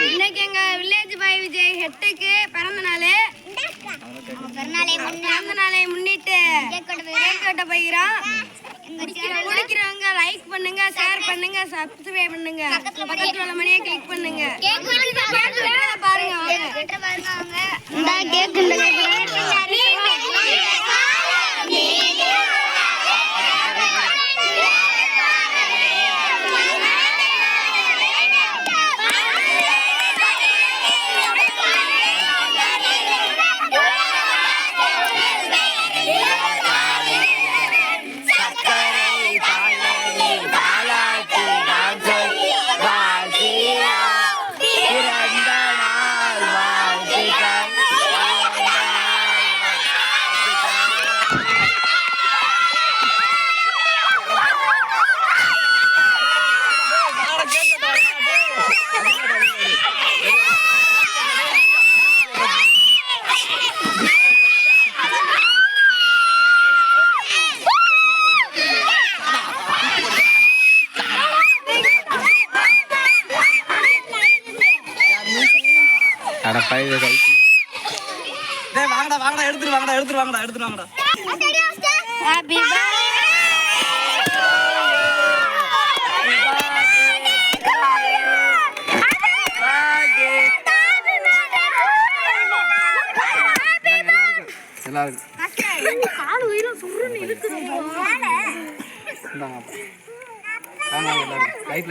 இன்னைக்கு எங்க வில்லேஜ் பாய் விஜய் ஹெட்டுக்கு பிறந்த நாளை முன்னிட்டு கேக் வெட்ட போகிறோம். முடிக்கிறவங்க லைக் பண்ணுங்க, ஷேர் பண்ணுங்க, சப்ஸ்கிரைப் பண்ணுங்க, பக்கத்துல உள்ள மணியை கிளிக் பண்ணுங்க. பாருங்க இந்த கேக் வாங்கடா எடுத்துட்டு வாங்கடா. ஹேப்பி கால் உயிரும் சுருன்னு இருக்குது. லைட்